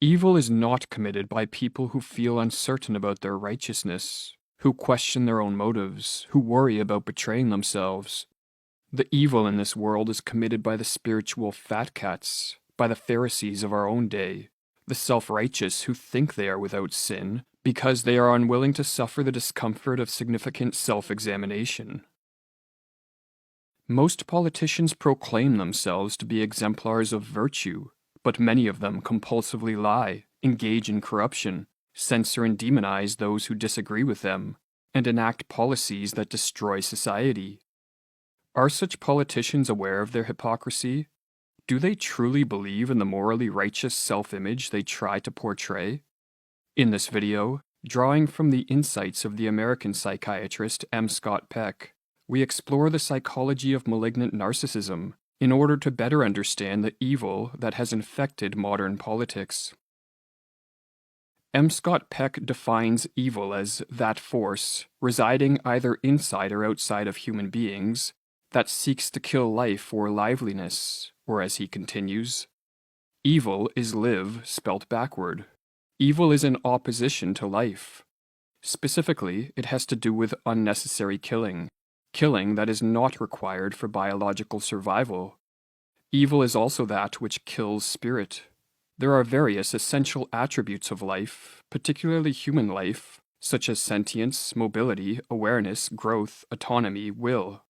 Evil is not committed by people who feel uncertain about their righteousness, who question their own motives, who worry about betraying themselves. The evil in this world is committed by the spiritual fat cats, by the Pharisees of our own day, the self-righteous who think they are without sin because they are unwilling to suffer the discomfort of significant self-examination. Most politicians proclaim themselves to be exemplars of virtue, but many of them compulsively lie, engage in corruption, censor and demonize those who disagree with them, and enact policies that destroy society. Are such politicians aware of their hypocrisy? Do they truly believe in the morally righteous self-image they try to portray? In this video, drawing from the insights of the American psychiatrist M. Scott Peck, we explore the psychology of malignant narcissism in order to better understand the evil that has infected modern politics. M. Scott Peck defines evil as that force, residing either inside or outside of human beings, that seeks to kill life or liveliness, or as he continues, evil is live spelt backward. Evil is in opposition to life. Specifically, it has to do with unnecessary killing, killing that is not required for biological survival. Evil is also that which kills spirit. There are various essential attributes of life, particularly human life, such as sentience, mobility, awareness, growth, autonomy, will.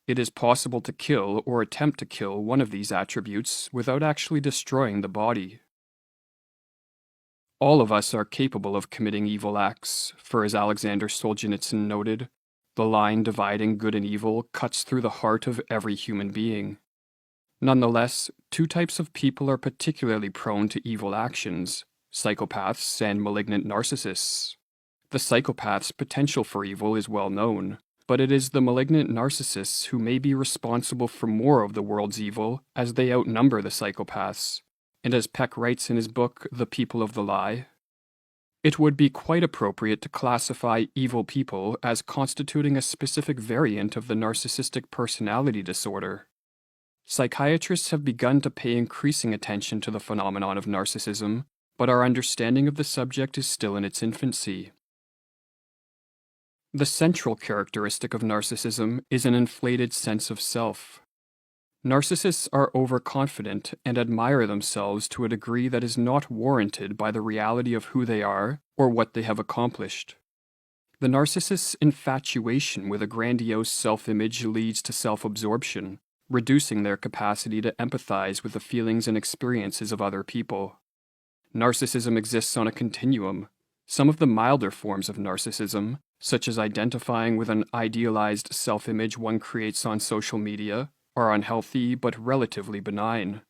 It is possible to kill or attempt to kill one of these attributes without actually destroying the body. All of us are capable of committing evil acts, for as Alexander Solzhenitsyn noted, the line dividing good and evil cuts through the heart of every human being. Nonetheless, two types of people are particularly prone to evil actions: psychopaths and malignant narcissists. The psychopath's potential for evil is well known, but it is the malignant narcissists who may be responsible for more of the world's evil, as they outnumber the psychopaths. And as Peck writes in his book, The People of the Lie, it would be quite appropriate to classify evil people as constituting a specific variant of the narcissistic personality disorder. Psychiatrists have begun to pay increasing attention to the phenomenon of narcissism, but our understanding of the subject is still in its infancy. The central characteristic of narcissism is an inflated sense of self. Narcissists are overconfident and admire themselves to a degree that is not warranted by the reality of who they are or what they have accomplished. The narcissist's infatuation with a grandiose self-image leads to self-absorption, reducing their capacity to empathize with the feelings and experiences of other people. Narcissism exists on a continuum. Some of the milder forms of narcissism, such as identifying with an idealized self-image one creates on social media, are unhealthy but relatively benign.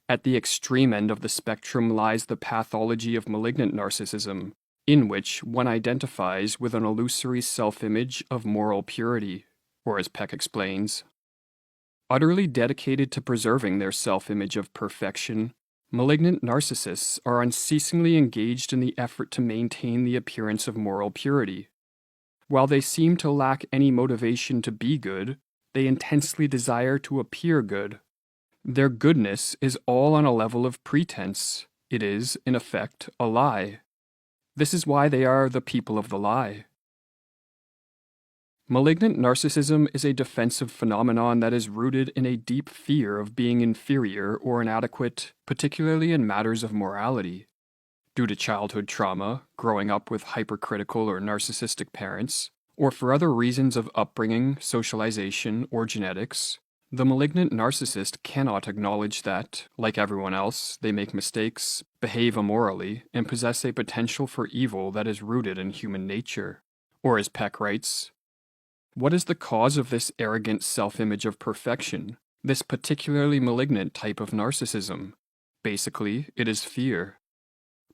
At the extreme end of the spectrum lies the pathology of malignant narcissism, in which one identifies with an illusory self-image of moral purity, or as Peck explains, utterly dedicated to preserving their self-image of perfection, malignant narcissists are unceasingly engaged in the effort to maintain the appearance of moral purity. While they seem to lack any motivation to be good, they intensely desire to appear good. Their goodness is all on a level of pretense. It is, in effect, a lie. This is why they are the people of the lie. Malignant narcissism is a defensive phenomenon that is rooted in a deep fear of being inferior or inadequate, particularly in matters of morality. Due to childhood trauma, growing up with hypercritical or narcissistic parents, or for other reasons of upbringing, socialization, or genetics, the malignant narcissist cannot acknowledge that, like everyone else, they make mistakes, behave immorally, and possess a potential for evil that is rooted in human nature. Or as Peck writes, what is the cause of this arrogant self-image of perfection, this particularly malignant type of narcissism? Basically, it is fear.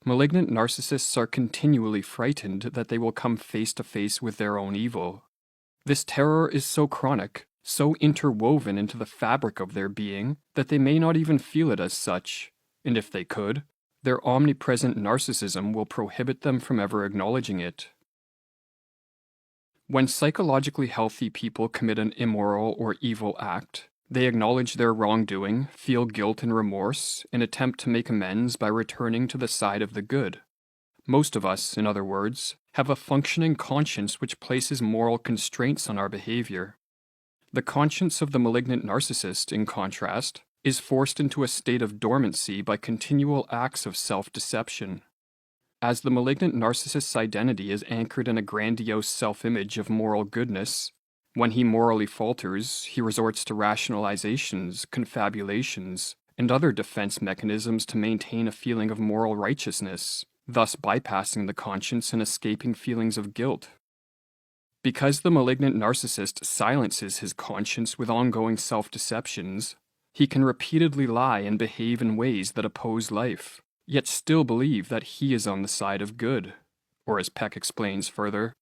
Malignant narcissists are continually frightened that they will come face to face with their own evil. This terror is so chronic, so interwoven into the fabric of their being, that they may not even feel it as such, and if they could, their omnipresent narcissism will prohibit them from ever acknowledging it. When psychologically healthy people commit an immoral or evil act, They acknowledge their wrongdoing, feel guilt and remorse, and attempt to make amends by returning to the side of the good. Most of us, in other words, have a functioning conscience which places moral constraints on our behavior. The conscience of the malignant narcissist, in contrast, is forced into a state of dormancy by continual acts of self-deception. As the malignant narcissist's identity is anchored in a grandiose self-image of moral goodness, when he morally falters, he resorts to rationalizations, confabulations, and other defense mechanisms to maintain a feeling of moral righteousness, thus bypassing the conscience and escaping feelings of guilt. Because the malignant narcissist silences his conscience with ongoing self-deceptions, he can repeatedly lie and behave in ways that oppose life, yet still believe that he is on the side of good, or as Peck explains further,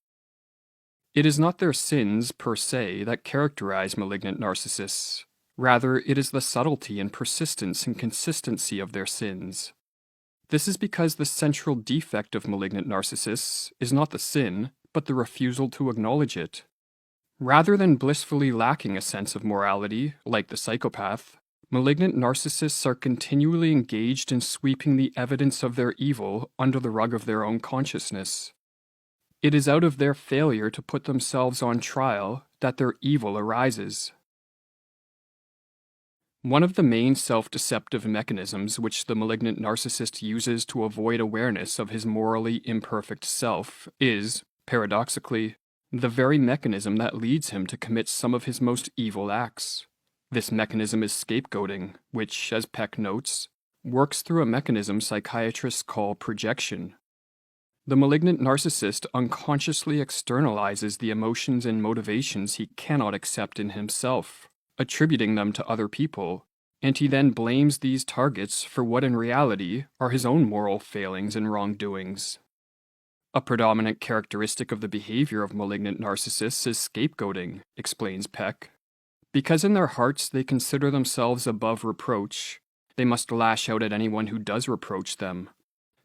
it is not their sins, per se, that characterize malignant narcissists. Rather, it is the subtlety and persistence and consistency of their sins. This is because the central defect of malignant narcissists is not the sin, but the refusal to acknowledge it. Rather than blissfully lacking a sense of morality, like the psychopath, malignant narcissists are continually engaged in sweeping the evidence of their evil under the rug of their own consciousness. It is out of their failure to put themselves on trial that their evil arises. One of the main self-deceptive mechanisms which the malignant narcissist uses to avoid awareness of his morally imperfect self is, paradoxically, the very mechanism that leads him to commit some of his most evil acts. This mechanism is scapegoating, which, as Peck notes, works through a mechanism psychiatrists call projection. The malignant narcissist unconsciously externalizes the emotions and motivations he cannot accept in himself, attributing them to other people, and he then blames these targets for what in reality are his own moral failings and wrongdoings. A predominant characteristic of the behavior of malignant narcissists is scapegoating, explains Peck. Because in their hearts they consider themselves above reproach, they must lash out at anyone who does reproach them.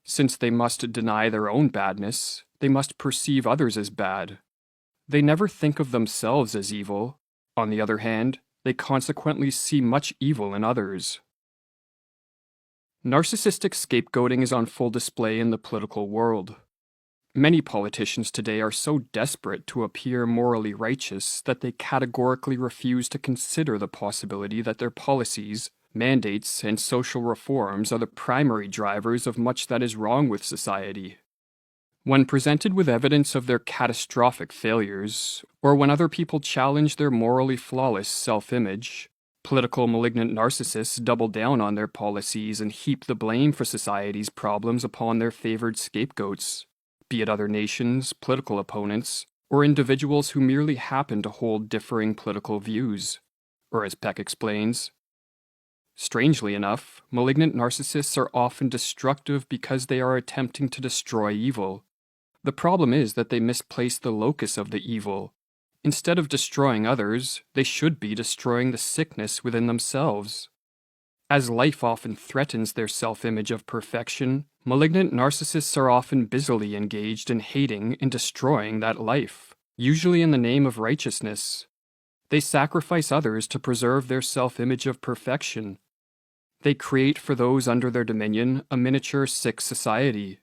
Since they must deny their own badness, they must perceive others as bad. They never think of themselves as evil. On the other hand, they consequently see much evil in others. Narcissistic scapegoating is on full display in the political world. Many politicians today are so desperate to appear morally righteous that they categorically refuse to consider the possibility that their policies, mandates, and social reforms are the primary drivers of much that is wrong with society. When presented with evidence of their catastrophic failures, or when other people challenge their morally flawless self-image, political malignant narcissists double down on their policies and heap the blame for society's problems upon their favored scapegoats, be it other nations, political opponents, or individuals who merely happen to hold differing political views, or as Peck explains, strangely enough, malignant narcissists are often destructive because they are attempting to destroy evil. The problem is that they misplace the locus of the evil. Instead of destroying others, they should be destroying the sickness within themselves. As life often threatens their self-image of perfection, malignant narcissists are often busily engaged in hating and destroying that life, usually in the name of righteousness. They sacrifice others to preserve their self-image of perfection. They create for those under their dominion a miniature sick society.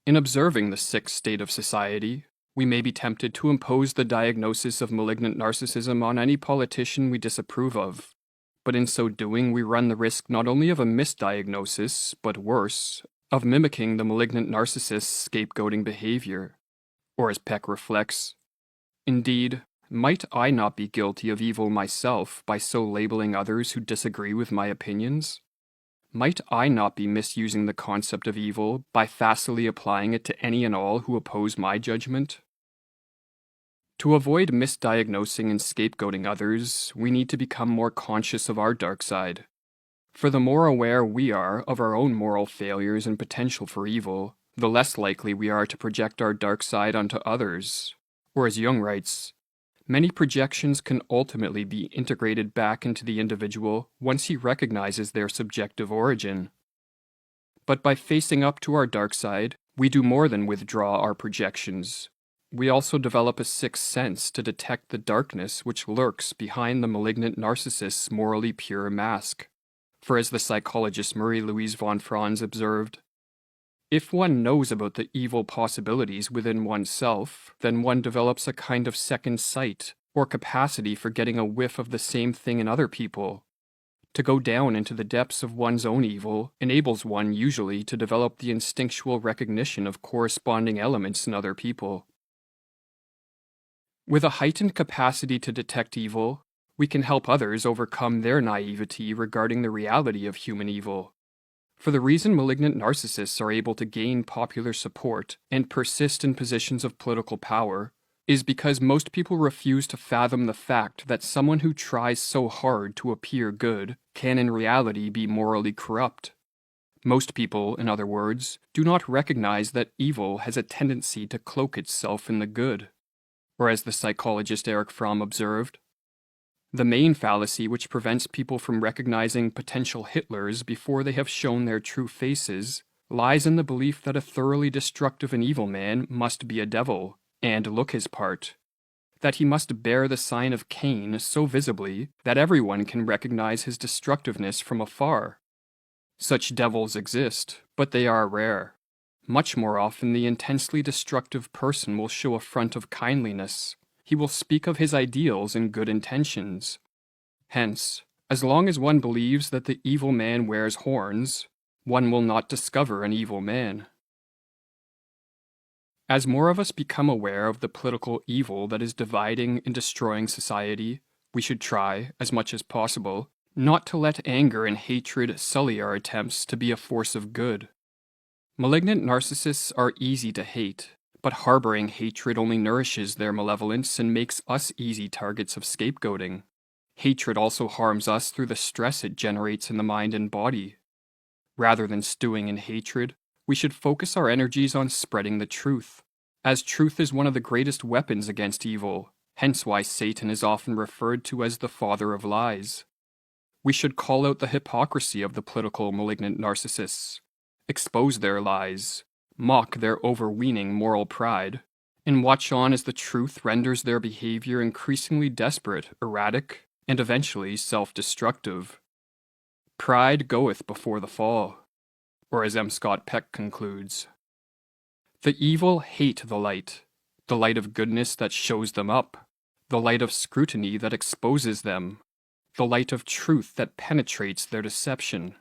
In observing the sick state of society, we may be tempted to impose the diagnosis of malignant narcissism on any politician we disapprove of. But in so doing, we run the risk not only of a misdiagnosis, but worse, of mimicking the malignant narcissist's scapegoating behavior. Or as Peck reflects, indeed, might I not be guilty of evil myself by so labeling others who disagree with my opinions? Might I not be misusing the concept of evil by facilely applying it to any and all who oppose my judgment? To avoid misdiagnosing and scapegoating others, we need to become more conscious of our dark side. For the more aware we are of our own moral failures and potential for evil, the less likely we are to project our dark side onto others. Or as Jung writes, many projections can ultimately be integrated back into the individual once he recognizes their subjective origin. But by facing up to our dark side, we do more than withdraw our projections. We also develop a sixth sense to detect the darkness which lurks behind the malignant narcissist's morally pure mask. For as the psychologist Marie-Louise von Franz observed, if one knows about the evil possibilities within oneself, then one develops a kind of second sight, or capacity for getting a whiff of the same thing in other people. To go down into the depths of one's own evil enables one usually to develop the instinctual recognition of corresponding elements in other people. With a heightened capacity to detect evil, we can help others overcome their naivety regarding the reality of human evil. For the reason malignant narcissists are able to gain popular support and persist in positions of political power is because most people refuse to fathom the fact that someone who tries so hard to appear good can in reality be morally corrupt. Most people, in other words, do not recognize that evil has a tendency to cloak itself in the good. Or as the psychologist Erich Fromm observed, the main fallacy which prevents people from recognizing potential Hitlers before they have shown their true faces lies in the belief that a thoroughly destructive and evil man must be a devil and look his part, that he must bear the sign of Cain so visibly that everyone can recognize his destructiveness from afar. Such devils exist, but they are rare. Much more often the intensely destructive person will show a front of kindliness. He will speak of his ideals and good intentions. Hence, as long as one believes that the evil man wears horns, one will not discover an evil man. As more of us become aware of the political evil that is dividing and destroying society, we should try, as much as possible, not to let anger and hatred sully our attempts to be a force of good. Malignant narcissists are easy to hate, but harboring hatred only nourishes their malevolence and makes us easy targets of scapegoating. Hatred also harms us through the stress it generates in the mind and body. Rather than stewing in hatred, we should focus our energies on spreading the truth, as truth is one of the greatest weapons against evil, hence why Satan is often referred to as the father of lies. We should call out the hypocrisy of the political malignant narcissists, expose their lies, mock their overweening moral pride, and watch on as the truth renders their behavior increasingly desperate, erratic, and eventually self-destructive. Pride goeth before the fall, or as M. Scott Peck concludes, the evil hate the light of goodness that shows them up, the light of scrutiny that exposes them, the light of truth that penetrates their deception.